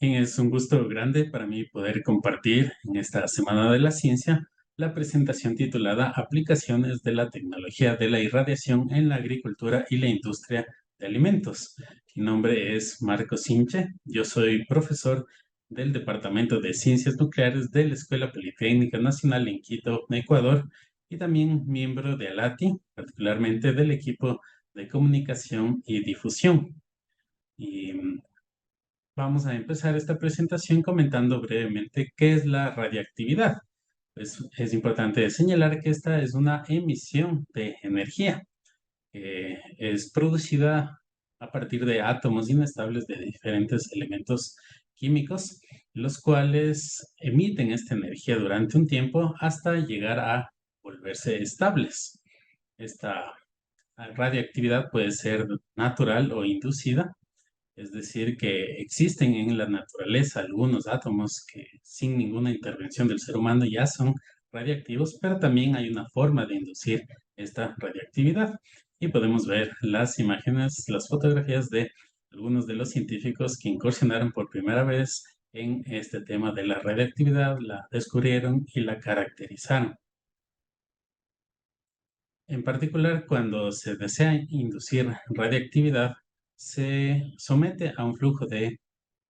Es un gusto grande para mí poder compartir en esta Semana de la Ciencia la presentación titulada Aplicaciones de la tecnología de la irradiación en la agricultura y la industria de alimentos. Mi nombre es Marco Sinche, yo soy profesor del Departamento de Ciencias Nucleares de la Escuela Politécnica Nacional en Quito, Ecuador, y también miembro de ALATI, particularmente del equipo de comunicación y difusión. Y Vamos a empezar esta presentación comentando brevemente qué es la radiactividad. Pues es importante señalar que esta es una emisión de energía. Es producida a partir de átomos inestables de diferentes elementos químicos, los cuales emiten esta energía durante un tiempo hasta llegar a volverse estables. Esta radiactividad puede ser natural o inducida, es decir, que existen en la naturaleza algunos átomos que sin ninguna intervención del ser humano ya son radiactivos, pero también hay una forma de inducir esta radiactividad. Y podemos ver las imágenes, las fotografías de algunos de los científicos que incursionaron por primera vez en este tema de la radiactividad, la descubrieron y la caracterizaron. En particular, cuando se desea inducir radiactividad, se somete a un flujo de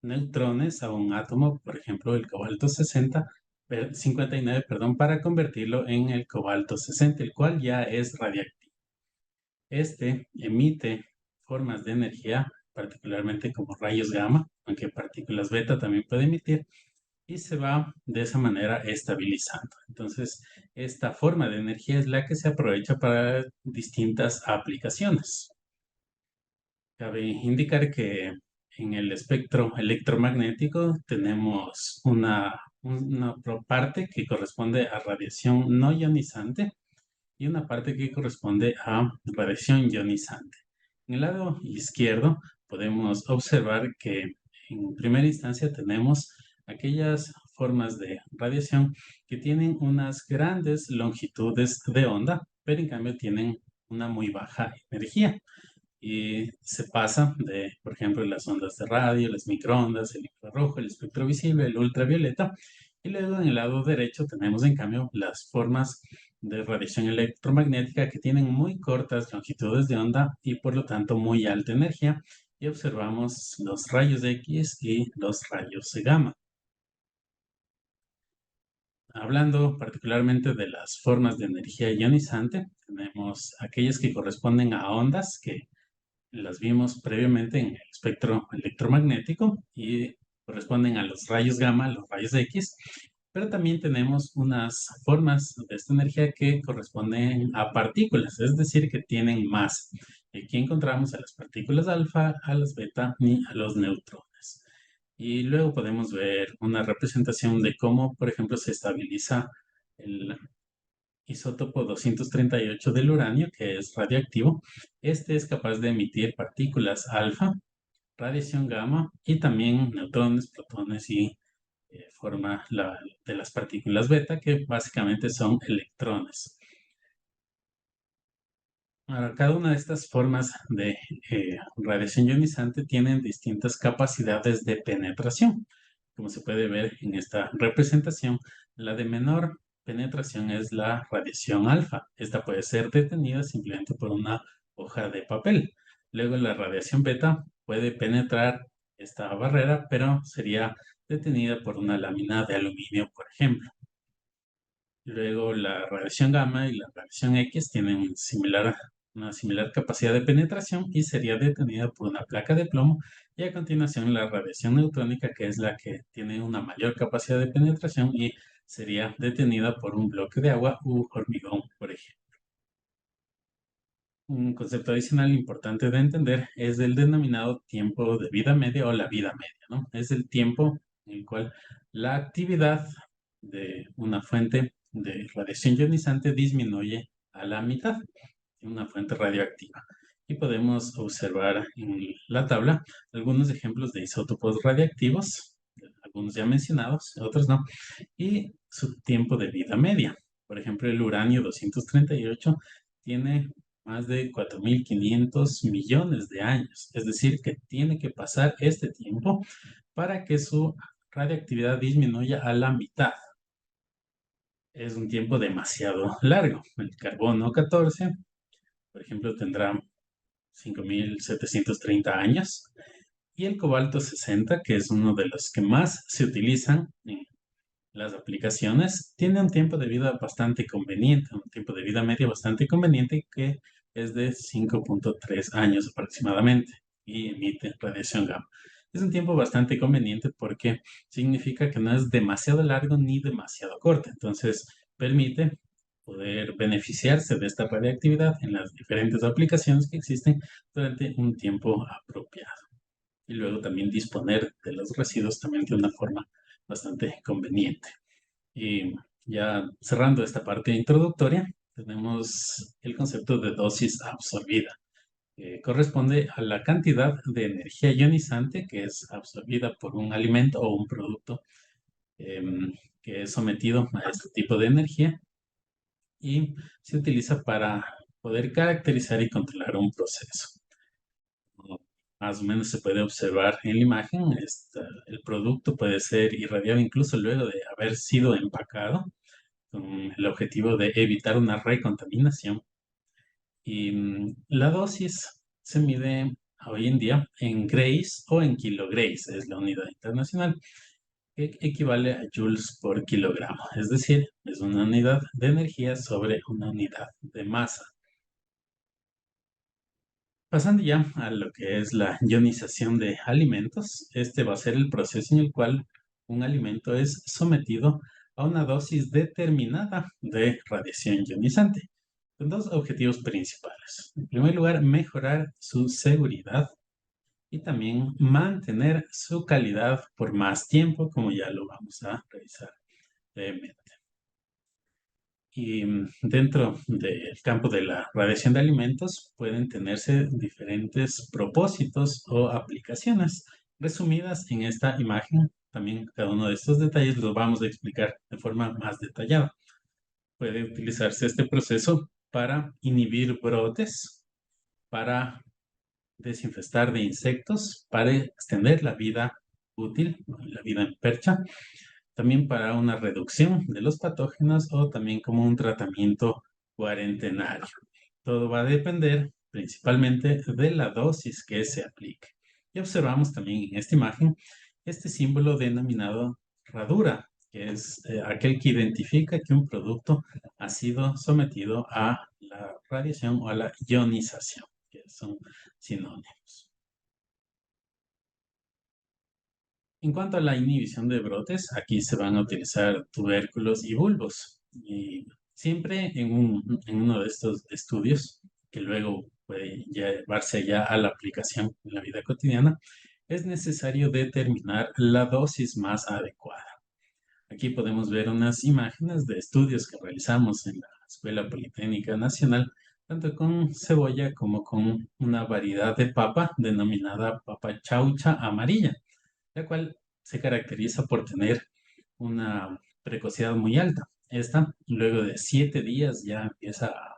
neutrones a un átomo, por ejemplo, el cobalto 59, perdón, para convertirlo en el cobalto 60, el cual ya es radiactivo. Este emite formas de energía, particularmente como rayos gamma, aunque partículas beta también puede emitir, y se va de esa manera estabilizando. Entonces, esta forma de energía es la que se aprovecha para distintas aplicaciones. Cabe indicar que en el espectro electromagnético tenemos una parte que corresponde a radiación no ionizante y una parte que corresponde a radiación ionizante. En el lado izquierdo podemos observar que en primera instancia tenemos aquellas formas de radiación que tienen unas grandes longitudes de onda, pero en cambio tienen una muy baja energía y se pasa de, por ejemplo, las ondas de radio, las microondas, el infrarrojo, el espectro visible, el ultravioleta. Y luego en el lado derecho tenemos en cambio las formas de radiación electromagnética que tienen muy cortas longitudes de onda y por lo tanto muy alta energía. Y observamos los rayos X y los rayos gamma. Hablando particularmente de las formas de energía ionizante, tenemos aquellas que corresponden a ondas que las vimos previamente en el espectro electromagnético y corresponden a los rayos gamma, los rayos X, pero también tenemos unas formas de esta energía que corresponden a partículas, es decir, que tienen masa. Aquí encontramos a las partículas alfa, a las beta y a los neutrones. Y luego podemos ver una representación de cómo, por ejemplo, se estabiliza el isótopo 238 del uranio, que es radioactivo. Este es capaz de emitir partículas alfa, radiación gamma y también neutrones, protones y forma de las partículas beta, que básicamente son electrones. Ahora, cada una de estas formas de radiación ionizante tienen distintas capacidades de penetración. Como se puede ver en esta representación, la de menor penetración es la radiación alfa. Esta puede ser detenida simplemente por una hoja de papel. Luego la radiación beta puede penetrar esta barrera, pero sería detenida por una lámina de aluminio, por ejemplo. Luego la radiación gamma y la radiación X tienen una similar capacidad de penetración y sería detenida por una placa de plomo. Y a continuación la radiación neutrónica, que es la que tiene una mayor capacidad de penetración y sería detenida por un bloque de agua u hormigón, por ejemplo. Un concepto adicional importante de entender es el denominado tiempo de vida media o la vida media, ¿no? Es el tiempo en el cual la actividad de una fuente de radiación ionizante disminuye a la mitad de una fuente radioactiva. Y podemos observar en la tabla algunos ejemplos de isótopos radiactivos, algunos ya mencionados, otros no, y su tiempo de vida media. Por ejemplo, el uranio 238 tiene más de 4.500 millones de años. Es decir, que tiene que pasar este tiempo para que su radiactividad disminuya a la mitad. Es un tiempo demasiado largo. El carbono 14, por ejemplo, tendrá 5.730 años y el cobalto 60, que es uno de los que más se utilizan en las aplicaciones, tiene un tiempo de vida bastante conveniente, un tiempo de vida medio bastante conveniente que es de 5.3 años aproximadamente y emite radiación gamma. Es un tiempo bastante conveniente porque significa que no es demasiado largo ni demasiado corto, entonces permite poder beneficiarse de esta radiactividad en las diferentes aplicaciones que existen durante un tiempo apropiado y luego también disponer de los residuos también de una forma bastante conveniente. Y ya cerrando esta parte introductoria, tenemos el concepto de dosis absorbida, que corresponde a la cantidad de energía ionizante que es absorbida por un alimento o un producto que es sometido a este tipo de energía y se utiliza para poder caracterizar y controlar un proceso. Más o menos se puede observar en la imagen, el producto puede ser irradiado incluso luego de haber sido empacado con el objetivo de evitar una recontaminación. Y la dosis se mide hoy en día en grays o en kilograys, es la unidad internacional, que equivale a joules por kilogramo, es decir, es una unidad de energía sobre una unidad de masa. Pasando ya a lo que es la ionización de alimentos, este va a ser el proceso en el cual un alimento es sometido a una dosis determinada de radiación ionizante, con dos objetivos principales. En primer lugar, mejorar su seguridad y también mantener su calidad por más tiempo, como ya lo vamos a revisar brevemente. Y dentro del campo de la radiación de alimentos pueden tenerse diferentes propósitos o aplicaciones. Resumidas en esta imagen, también cada uno de estos detalles los vamos a explicar de forma más detallada. Puede utilizarse este proceso para inhibir brotes, para desinfestar de insectos, para extender la vida útil, la vida en percha, también para una reducción de los patógenos o también como un tratamiento cuarentenario. Todo va a depender principalmente de la dosis que se aplique. Y observamos también en esta imagen este símbolo denominado radura, que es aquel que identifica que un producto ha sido sometido a la radiación o a la ionización, que son sinónimos. En cuanto a la inhibición de brotes, aquí se van a utilizar tubérculos y bulbos. Y siempre en uno de estos estudios, que luego puede llevarse ya a la aplicación en la vida cotidiana, es necesario determinar la dosis más adecuada. Aquí podemos ver unas imágenes de estudios que realizamos en la Escuela Politécnica Nacional, tanto con cebolla como con una variedad de papa denominada papa chaucha amarilla, la cual se caracteriza por tener una precocidad muy alta. Esta, luego de 7 días, ya empieza a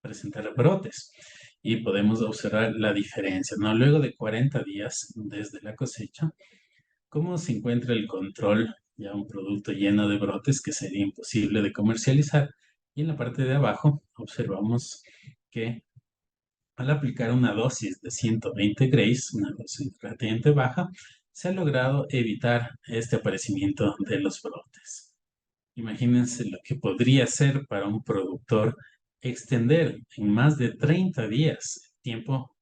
presentar brotes y podemos observar la diferencia, ¿no? Luego de 40 días desde la cosecha, ¿cómo se encuentra el control? Ya un producto lleno de brotes que sería imposible de comercializar. Y en la parte de abajo observamos que al aplicar una dosis de 120 grays, una dosis relativamente baja, se ha logrado evitar este aparecimiento de los brotes. Imagínense lo que podría ser para un productor extender en más de 30 días el tiempo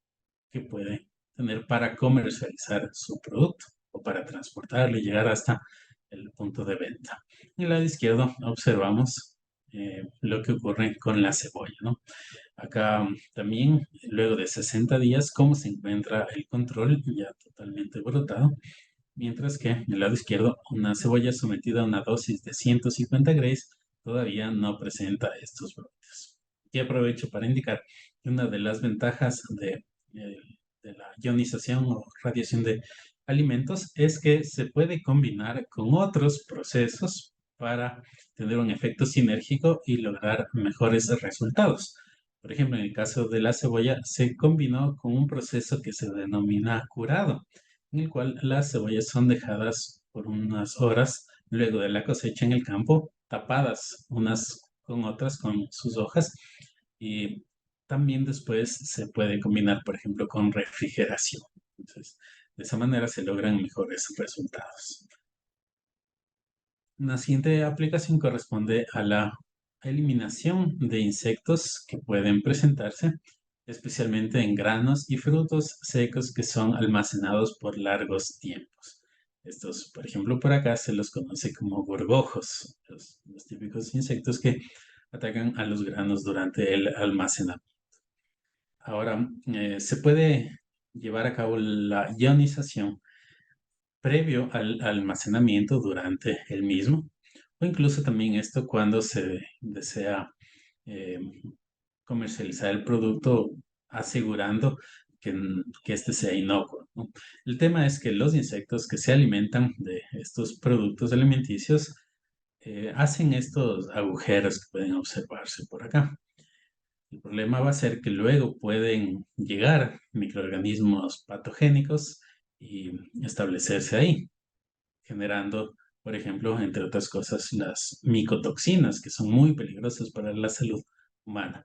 que puede tener para comercializar su producto o para transportarlo y llegar hasta el punto de venta. En el lado izquierdo observamos lo que ocurre con la cebolla, ¿no? Acá también, luego de 60 días, cómo se encuentra el control ya totalmente brotado, mientras que en el lado izquierdo, una cebolla sometida a una dosis de 150 grays todavía no presenta estos brotes. Y aprovecho para indicar que una de las ventajas de la ionización o radiación de alimentos es que se puede combinar con otros procesos para tener un efecto sinérgico y lograr mejores resultados. Por ejemplo, en el caso de la cebolla, se combinó con un proceso que se denomina curado, en el cual las cebollas son dejadas por unas horas luego de la cosecha en el campo, tapadas unas con otras con sus hojas, y también después se puede combinar, por ejemplo, con refrigeración. Entonces, de esa manera se logran mejores resultados. La siguiente aplicación corresponde a la eliminación de insectos que pueden presentarse, especialmente en granos y frutos secos que son almacenados por largos tiempos. Estos, por ejemplo, por acá se los conoce como gorgojos, los típicos insectos que atacan a los granos durante el almacenamiento. Ahora, se puede llevar a cabo la ionización previo al almacenamiento durante el mismo, o incluso también esto cuando se desea eh, comercializar el producto asegurando que este sea inocuo, ¿no? El tema es que los insectos que se alimentan de estos productos alimenticios hacen estos agujeros que pueden observarse por acá. El problema va a ser que luego pueden llegar microorganismos patogénicos y establecerse ahí, generando, por ejemplo, entre otras cosas, las micotoxinas, que son muy peligrosas para la salud humana.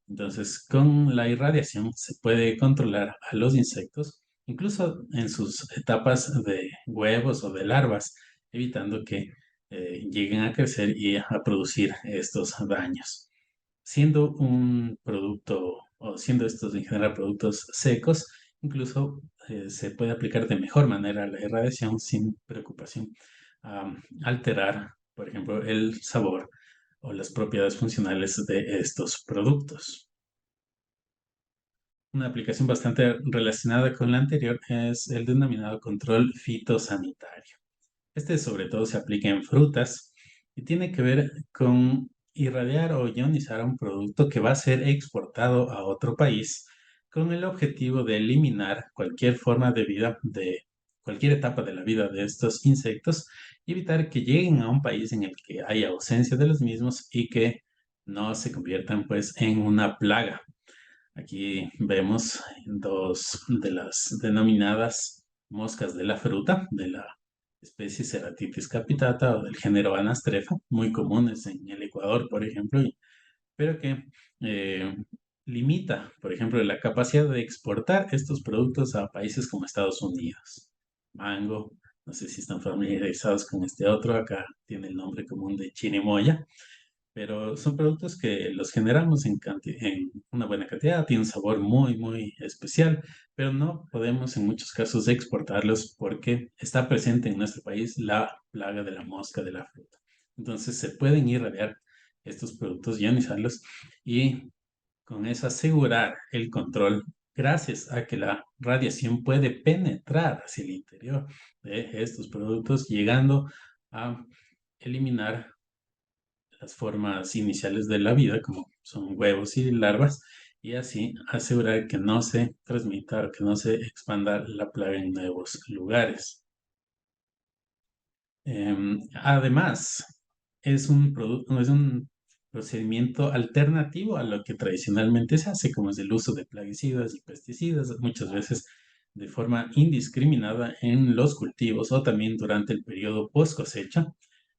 Entonces, con la irradiación se puede controlar a los insectos, incluso en sus etapas de huevos o de larvas, evitando que lleguen a crecer y a producir estos daños. Siendo un producto, o siendo estos en general productos secos, incluso se puede aplicar de mejor manera la irradiación sin preocupación a alterar, por ejemplo, el sabor o las propiedades funcionales de estos productos. Una aplicación bastante relacionada con la anterior es el denominado control fitosanitario. Este sobre todo se aplica en frutas y tiene que ver con irradiar o ionizar un producto que va a ser exportado a otro país con el objetivo de eliminar cualquier forma de vida de cualquier etapa de la vida de estos insectos y evitar que lleguen a un país en el que haya ausencia de los mismos y que no se conviertan pues en una plaga. Aquí vemos dos de las denominadas moscas de la fruta, de la especie Ceratitis capitata o del género Anastrefa, muy comunes en el Ecuador, por ejemplo, pero que eh, limita, por ejemplo, la capacidad de exportar estos productos a países como Estados Unidos. Mango, no sé si están familiarizados con este otro, acá tiene el nombre común de chirimoya, pero son productos que los generamos en una buena cantidad, tienen un sabor muy, muy especial, pero no podemos en muchos casos exportarlos porque está presente en nuestro país la plaga de la mosca de la fruta. Entonces se pueden irradiar estos productos, ionizarlos y con eso asegurar el control gracias a que la radiación puede penetrar hacia el interior de estos productos, llegando a eliminar las formas iniciales de la vida, como son huevos y larvas, y así asegurar que no se transmita o que no se expanda la plaga en nuevos lugares. Además, es un procedimiento alternativo a lo que tradicionalmente se hace, como es el uso de plaguicidas y pesticidas, muchas veces de forma indiscriminada en los cultivos o también durante el periodo post cosecha,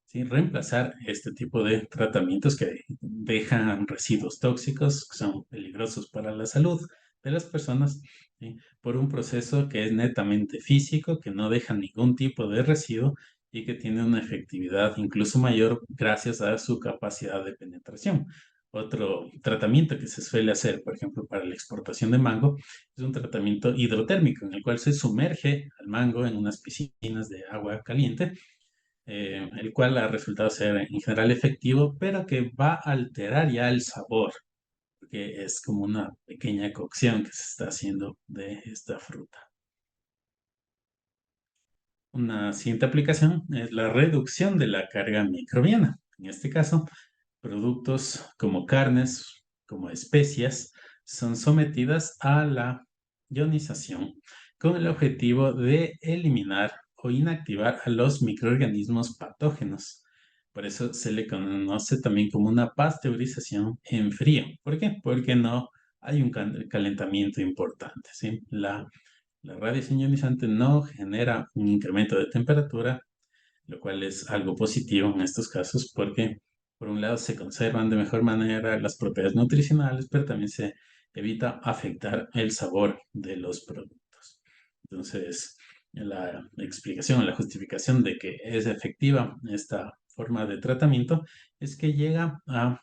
¿sí? Reemplazar este tipo de tratamientos que dejan residuos tóxicos, que son peligrosos para la salud de las personas, ¿sí? Por un proceso que es netamente físico, que no deja ningún tipo de residuo y que tiene una efectividad incluso mayor gracias a su capacidad de penetración. Otro tratamiento que se suele hacer, por ejemplo, para la exportación de mango, es un tratamiento hidrotérmico en el cual se sumerge al mango en unas piscinas de agua caliente, el cual ha resultado ser en general efectivo, pero que va a alterar ya el sabor, porque es como una pequeña cocción que se está haciendo de esta fruta. Una siguiente aplicación es la reducción de la carga microbiana. En este caso, productos como carnes, como especias, son sometidas a la ionización con el objetivo de eliminar o inactivar a los microorganismos patógenos. Por eso se le conoce también como una pasteurización en frío. ¿Por qué? Porque no hay un calentamiento importante, ¿sí? La radiación ionizante no genera un incremento de temperatura, lo cual es algo positivo en estos casos porque, por un lado, se conservan de mejor manera las propiedades nutricionales, pero también se evita afectar el sabor de los productos. Entonces, la explicación o la justificación de que es efectiva esta forma de tratamiento es que llega a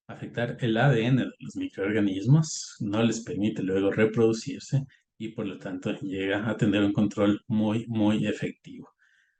afectar el ADN de los microorganismos, no les permite luego reproducirse y por lo tanto llega a tener un control muy, muy efectivo.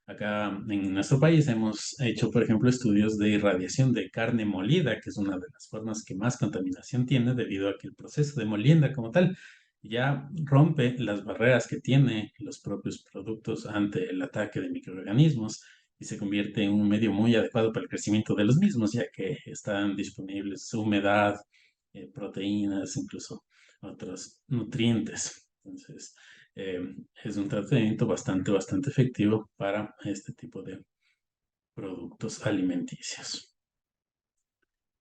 Acá en nuestro país hemos hecho, por ejemplo, estudios de irradiación de carne molida, que es una de las formas que más contaminación tiene debido a que el proceso de molienda como tal ya rompe las barreras que tiene los propios productos ante el ataque de microorganismos y se convierte en un medio muy adecuado para el crecimiento de los mismos, ya que están disponibles humedad, proteínas, incluso otros nutrientes. Entonces, eh, es un tratamiento bastante efectivo para este tipo de productos alimenticios.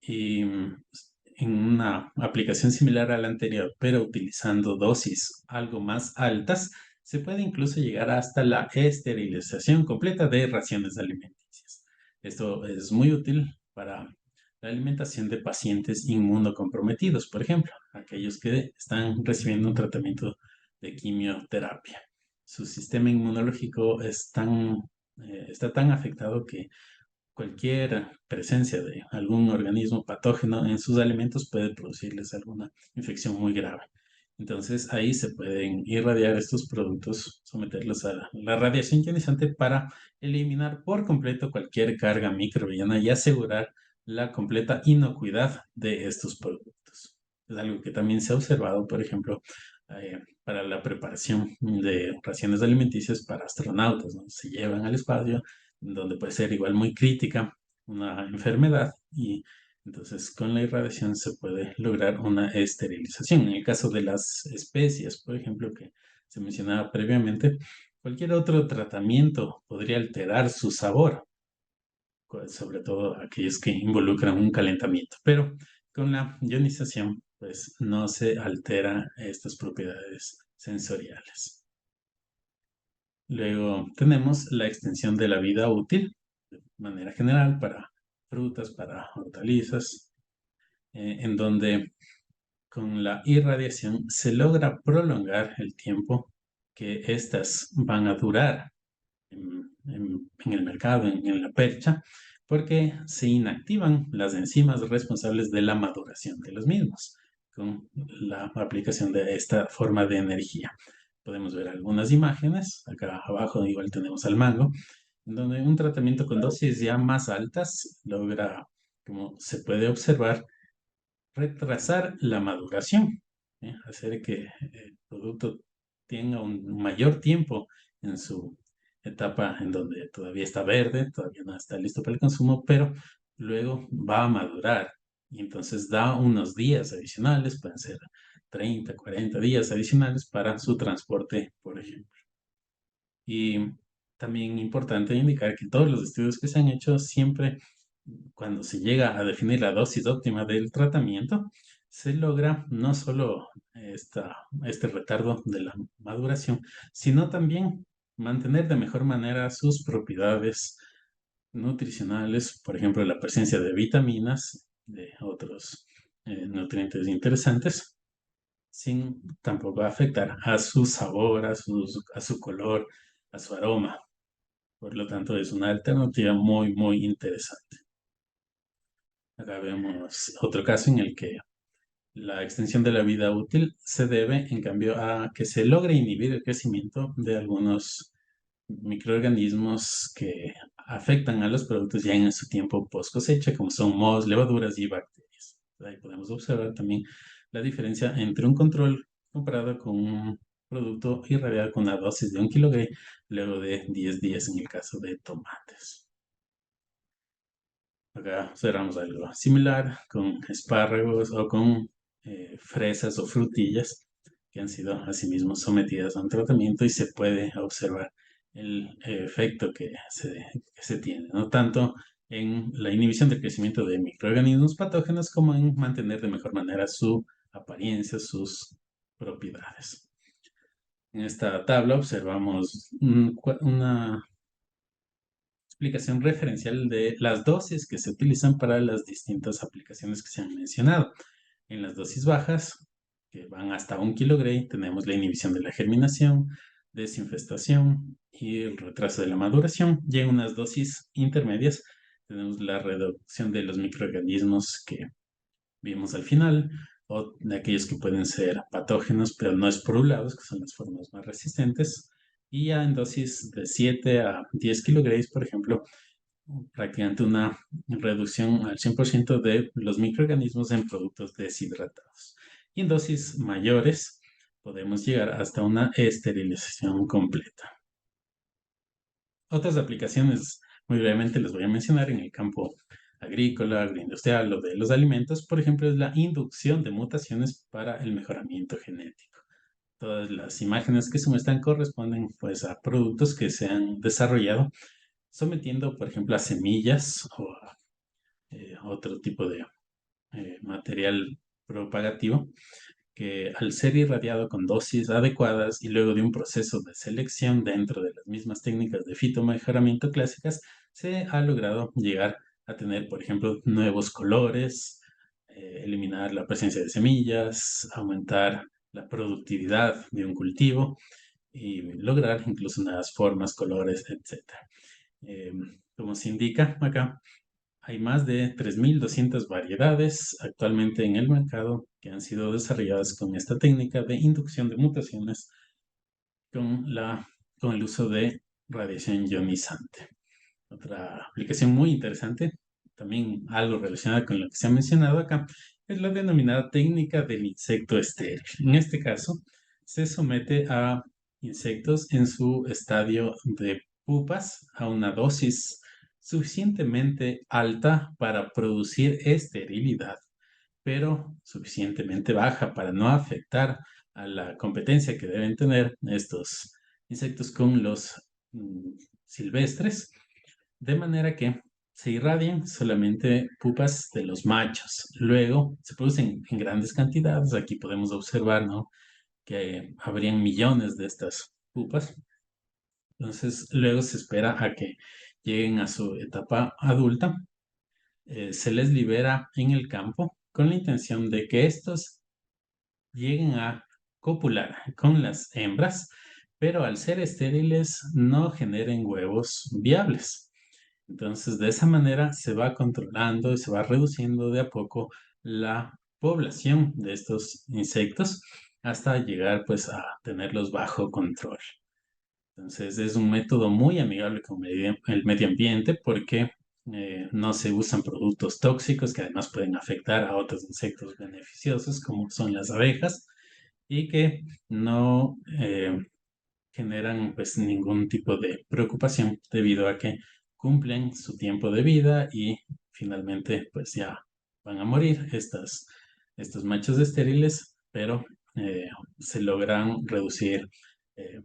Y en una aplicación similar a la anterior, pero utilizando dosis algo más altas, se puede incluso llegar hasta la esterilización completa de raciones alimenticias. Esto es muy útil para la alimentación de pacientes inmunocomprometidos, por ejemplo, aquellos que están recibiendo un tratamiento de quimioterapia. Su sistema inmunológico está tan afectado que cualquier presencia de algún organismo patógeno en sus alimentos puede producirles alguna infección muy grave. Entonces ahí se pueden irradiar estos productos, someterlos a la radiación ionizante para eliminar por completo cualquier carga microbiana y asegurar la completa inocuidad de estos productos. Es algo que también se ha observado, por ejemplo, para la preparación de raciones alimenticias para astronautas, ¿no? Se llevan al espacio donde puede ser igual muy crítica una enfermedad y entonces con la irradiación se puede lograr una esterilización. En el caso de las especias, por ejemplo, que se mencionaba previamente, cualquier otro tratamiento podría alterar su sabor, sobre todo aquellos que involucran un calentamiento, pero con la ionización pues no se altera estas propiedades sensoriales. Luego tenemos la extensión de la vida útil de manera general para frutas, para hortalizas, en donde con la irradiación se logra prolongar el tiempo que éstas van a durar en el mercado, en la percha, porque se inactivan las enzimas responsables de la maduración de los mismos con la aplicación de esta forma de energía. Podemos ver algunas imágenes, acá abajo igual tenemos al mango, en donde un tratamiento con dosis ya más altas logra, como se puede observar, retrasar la maduración, hacer que el producto tenga un mayor tiempo en su etapa en donde todavía está verde, todavía no está listo para el consumo, pero luego va a madurar y entonces da unos días adicionales, pueden ser 30, 40 días adicionales para su transporte, por ejemplo. Y también importante indicar que todos los estudios que se han hecho siempre, cuando se llega a definir la dosis óptima del tratamiento, se logra no solo este retardo de la maduración, sino también mantener de mejor manera sus propiedades nutricionales, por ejemplo, la presencia de vitaminas, de otros nutrientes interesantes, sin tampoco afectar a su sabor, a su color, a su aroma. Por lo tanto, es una alternativa muy interesante. Acá vemos otro caso en el que la extensión de la vida útil se debe, en cambio, a que se logre inhibir el crecimiento de algunos microorganismos que afectan a los productos ya en su tiempo post cosecha, como son mohos, levaduras y bacterias. Ahí podemos observar también la diferencia entre un control comparado con un producto irradiado con una dosis de 1 kg luego de 10 días en el caso de tomates. Acá observamos algo similar con espárragos o con fresas o frutillas que han sido asimismo sometidas a un tratamiento y se puede observar el efecto que se tiene, no tanto en la inhibición del crecimiento de microorganismos patógenos como en mantener de mejor manera su apariencia, sus propiedades. En esta tabla observamos una explicación referencial de las dosis que se utilizan para las distintas aplicaciones que se han mencionado. En las dosis bajas, que van hasta 1 kg, tenemos la inhibición de la germinación, desinfestación y el retraso de la maduración. Y en unas dosis intermedias, tenemos la reducción de los microorganismos que vimos al final, o de aquellos que pueden ser patógenos, pero no esporulados, que son las formas más resistentes. Y ya en dosis de 7 a 10 kilogramos, por ejemplo, prácticamente una reducción al 100% de los microorganismos en productos deshidratados. Y en dosis mayores podemos llegar hasta una esterilización completa. Otras aplicaciones, muy brevemente les voy a mencionar en el campo agrícola, agroindustrial o de los alimentos, por ejemplo, es la inducción de mutaciones para el mejoramiento genético. Todas las imágenes que se muestran corresponden pues a productos que se han desarrollado sometiendo, por ejemplo, a semillas o a otro tipo de material propagativo que al ser irradiado con dosis adecuadas y luego de un proceso de selección dentro de las mismas técnicas de fitomejoramiento clásicas, se ha logrado llegar a tener, por ejemplo, nuevos colores, eliminar la presencia de semillas, aumentar la productividad de un cultivo y lograr incluso nuevas formas, colores, etc. Como se indica acá, hay más de 3.200 variedades actualmente en el mercado que han sido desarrolladas con esta técnica de inducción de mutaciones con el uso de radiación ionizante. Otra aplicación muy interesante, también algo relacionada con lo que se ha mencionado acá, es la denominada técnica del insecto estéril. En este caso, se somete a insectos en su estadio de pupas a una dosis suficientemente alta para producir esterilidad, pero suficientemente baja para no afectar a la competencia que deben tener estos insectos con los silvestres, de manera que se irradian solamente pupas de los machos. Luego se producen en grandes cantidades. Aquí podemos observar, ¿no?, que habrían millones de estas pupas. Entonces, luego se espera a que lleguen a su etapa adulta. Se les libera en el campo con la intención de que estos lleguen a copular con las hembras, pero al ser estériles no generen huevos viables. Entonces, de esa manera se va controlando y se va reduciendo de a poco la población de estos insectos hasta llegar pues a tenerlos bajo control. Entonces, es un método muy amigable con el medio ambiente porque no se usan productos tóxicos que además pueden afectar a otros insectos beneficiosos como son las abejas y que no generan pues ningún tipo de preocupación debido a que cumplen su tiempo de vida y finalmente pues ya van a morir estos machos estériles, pero se logran reducir, eh,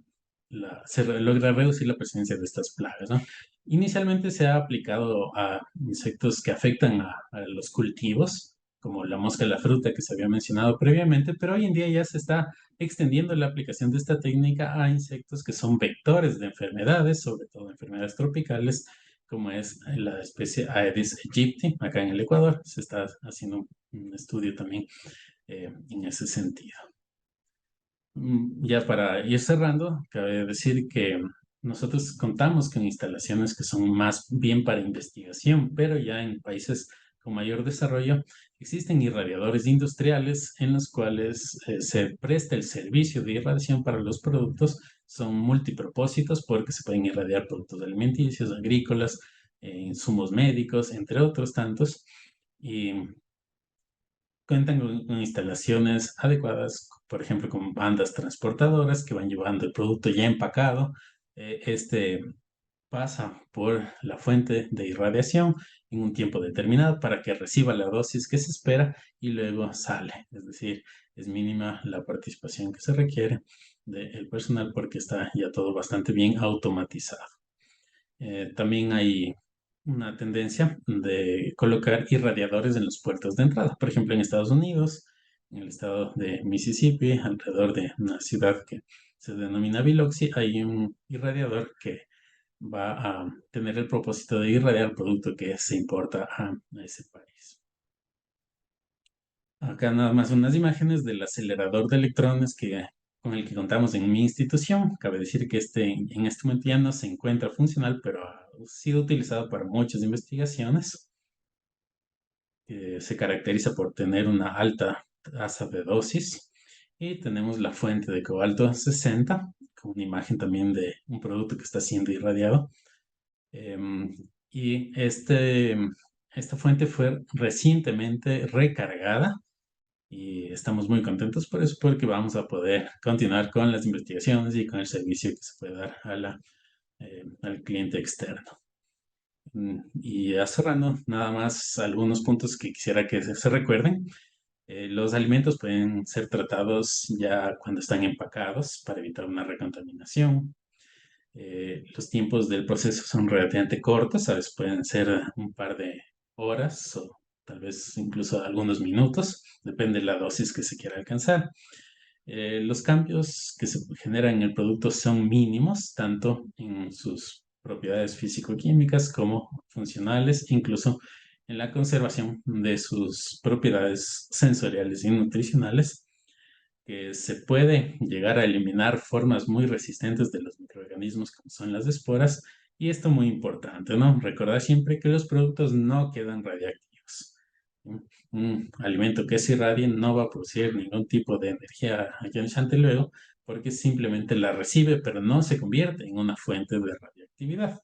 logra reducir la presencia de estas plagas, ¿no? Inicialmente se ha aplicado a insectos que afectan a los cultivos, como la mosca de la fruta que se había mencionado previamente, pero hoy en día ya se está extendiendo la aplicación de esta técnica a insectos que son vectores de enfermedades, sobre todo enfermedades tropicales, como es la especie Aedes aegypti, acá en el Ecuador. Se está haciendo un estudio también en ese sentido. Ya para ir cerrando, cabe decir que nosotros contamos con instalaciones que son más bien para investigación, pero ya en países con mayor desarrollo existen irradiadores industriales en los cuales se presta el servicio de irradiación para los productos. Son multipropósitos porque se pueden irradiar productos alimenticios, agrícolas, insumos médicos, entre otros tantos. Y cuentan con instalaciones adecuadas, por ejemplo, con bandas transportadoras que van llevando el producto ya empacado. Este pasa por la fuente de irradiación en un tiempo determinado para que reciba la dosis que se espera y luego sale. Es decir, es mínima la participación que se requiere del personal porque está ya todo bastante bien automatizado. También hay una tendencia de colocar irradiadores en los puertos de entrada. Por ejemplo, en Estados Unidos, en el estado de Mississippi, alrededor de una ciudad que se denomina Biloxi, hay un irradiador que va a tener el propósito de irradiar el producto que se importa a ese país. Acá nada más unas imágenes del acelerador de electrones con el que contamos en mi institución. Cabe decir que en este momento ya no se encuentra funcional, pero ha sido utilizado para muchas investigaciones. Se caracteriza por tener una alta tasa de dosis. Y tenemos la fuente de cobalto 60, con una imagen también de un producto que está siendo irradiado. Em, y esta fuente fue recientemente recargada y estamos muy contentos por eso, porque vamos a poder continuar con las investigaciones y con el servicio que se puede dar al cliente externo. Y ya cerrando, nada más algunos puntos que quisiera que se recuerden. Los alimentos pueden ser tratados ya cuando están empacados para evitar una recontaminación. Los tiempos del proceso son relativamente cortos, a veces pueden ser un par de horas o tal vez incluso algunos minutos, depende de la dosis que se quiera alcanzar. Los cambios que se generan en el producto son mínimos, tanto en sus propiedades físico-químicas como funcionales, incluso en la conservación de sus propiedades sensoriales y nutricionales, que se puede llegar a eliminar formas muy resistentes de los microorganismos como son las esporas. Y esto muy importante, ¿no? Recordar siempre que los productos no quedan radiactivos. Un alimento que se irradie no va a producir ningún tipo de energía ionizante luego, porque simplemente la recibe, pero no se convierte en una fuente de radioactividad.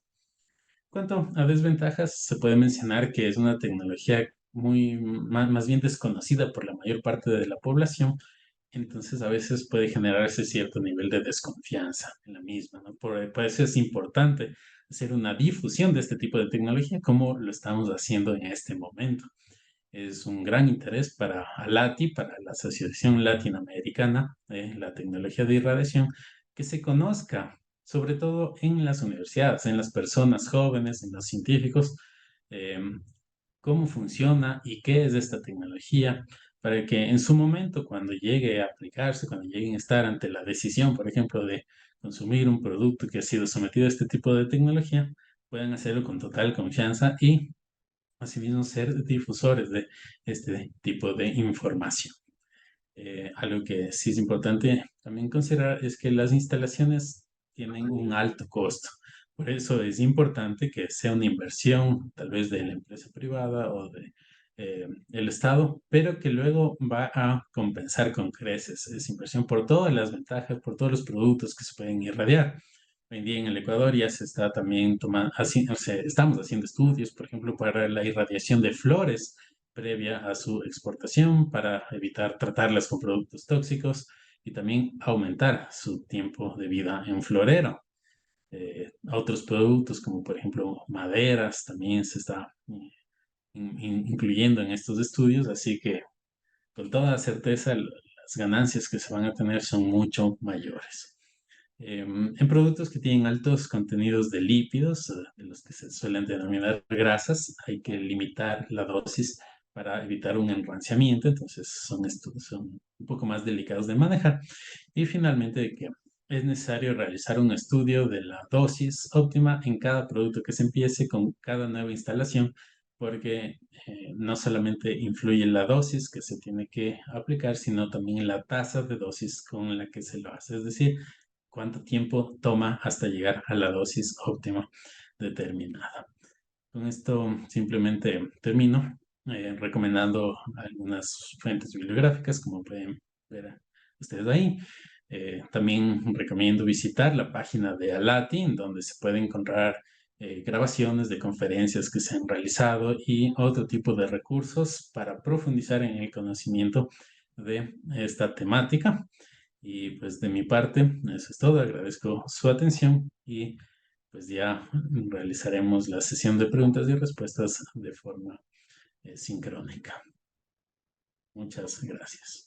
Cuanto a desventajas, se puede mencionar que es una tecnología más bien desconocida por la mayor parte de la población, entonces a veces puede generarse cierto nivel de desconfianza en la misma, ¿no? Por eso es importante hacer una difusión de este tipo de tecnología como lo estamos haciendo en este momento. Es un gran interés para ALATI, para la Asociación Latinoamericana de la Tecnología de Irradiación, que se conozca, sobre todo en las universidades, en las personas jóvenes, en los científicos, eh, cómo funciona y qué es esta tecnología, para que en su momento, cuando llegue a aplicarse, cuando lleguen a estar ante la decisión, por ejemplo, de consumir un producto que ha sido sometido a este tipo de tecnología, puedan hacerlo con total confianza y asimismo ser difusores de este tipo de información. Algo que sí es importante también considerar es que las instalaciones tienen un alto costo. Por eso es importante que sea una inversión, tal vez de la empresa privada o el Estado, pero que luego va a compensar con creces esa inversión por todas las ventajas, por todos los productos que se pueden irradiar. Hoy en día en el Ecuador ya se está también tomando, así, o sea, estamos haciendo estudios, por ejemplo, para la irradiación de flores previa a su exportación para evitar tratarlas con productos tóxicos y también aumentar su tiempo de vida en florero. Otros productos como por ejemplo maderas también se está incluyendo en estos estudios, así que con toda certeza las ganancias que se van a tener son mucho mayores. En productos que tienen altos contenidos de lípidos, de los que se suelen denominar grasas, hay que limitar la dosis para evitar un enranciamiento, entonces son un poco más delicados de manejar. Y finalmente, que es necesario realizar un estudio de la dosis óptima en cada producto que se empiece con cada nueva instalación, porque no solamente influye la dosis que se tiene que aplicar, sino también la tasa de dosis con la que se lo hace. Es decir, cuánto tiempo toma hasta llegar a la dosis óptima determinada. Con esto simplemente termino recomendando algunas fuentes bibliográficas, como pueden ver ustedes ahí. También recomiendo visitar la página de Alati, en donde se puede encontrar grabaciones de conferencias que se han realizado y otro tipo de recursos para profundizar en el conocimiento de esta temática. Y pues de mi parte, eso es todo. Agradezco su atención y pues ya realizaremos la sesión de preguntas y respuestas de forma sincrónica. Muchas gracias.